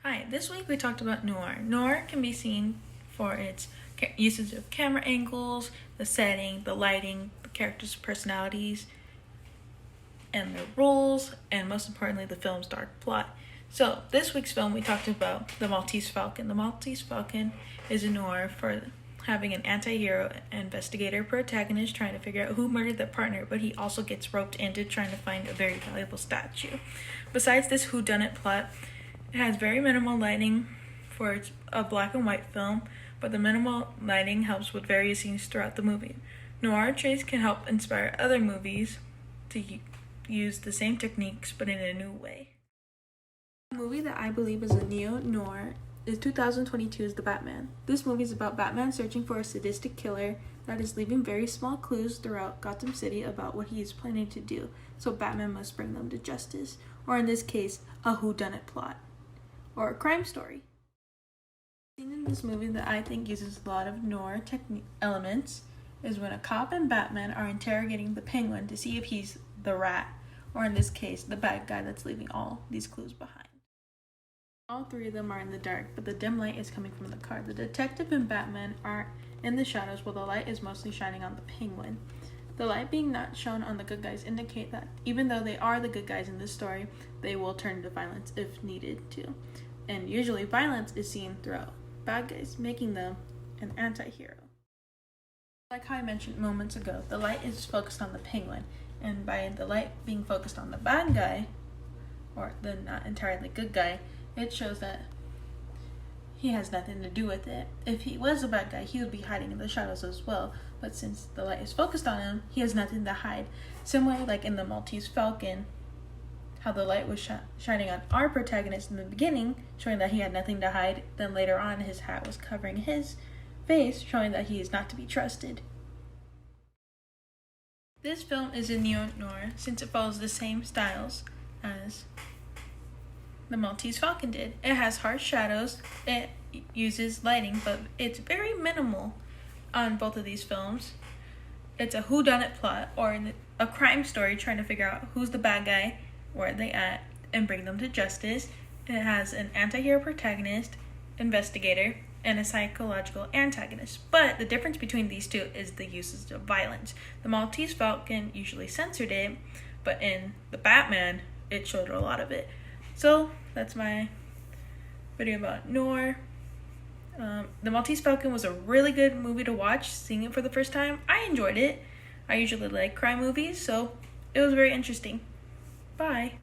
Hi, this week we talked about Noir. Noir can be seen for its usage of camera angles, the setting, the lighting, the characters' personalities, and their roles, and most importantly, the film's dark plot. So, this week's film we talked about The Maltese Falcon. The Maltese Falcon is a noir for having an anti-hero investigator protagonist trying to figure out who murdered their partner, but he also gets roped into trying to find a very valuable statue. Besides this whodunit plot, it has very minimal lighting for a black and white film, but the minimal lighting helps with various scenes throughout the movie. Noir traits can help inspire other movies to use the same techniques but in a new way. A movie that I believe is a neo-noir is 2022's The Batman. This movie is about Batman searching for a sadistic killer that is leaving very small clues throughout Gotham City about what he is planning to do, so Batman must bring them to justice, or in this case, a whodunit plot, or a crime story. The scene in this movie that I think uses a lot of noir elements is when a cop and Batman are interrogating the Penguin to see if he's the rat, or in this case, the bad guy that's leaving all these clues behind. All three of them are in the dark, but the dim light is coming from the car. The detective and Batman are in the shadows while the light is mostly shining on the Penguin. The light being not shown on the good guys indicate that even though they are the good guys in this story, they will turn to violence if needed to. And usually violence is seen throughout bad guys, making them an anti-hero. Like how I mentioned moments ago, the light is focused on the Penguin, and by the light being focused on the bad guy, or the not entirely good guy, it shows that he has nothing to do with it. If he was a bad guy, he would be hiding in the shadows as well, but since the light is focused on him, he has nothing to hide. Similarly, like in the Maltese Falcon, how the light was shining on our protagonist in the beginning, showing that he had nothing to hide, then later on his hat was covering his face, showing that he is not to be trusted. This film is a neo-noir since it follows the same styles as the Maltese Falcon did. It has harsh shadows, it uses lighting, but it's very minimal on both of these films. It's a whodunit plot, or a crime story trying to figure out who's the bad guy, where are they at, and bring them to justice. It has an anti-hero protagonist, investigator, and a psychological antagonist. But the difference between these two is the uses of violence. The Maltese Falcon usually censored it, but in the Batman, it showed a lot of it. So that's my video about Noir. The Maltese Falcon was a really good movie to watch. Seeing it for the first time, I enjoyed it. I usually like crime movies, so it was very interesting. Bye.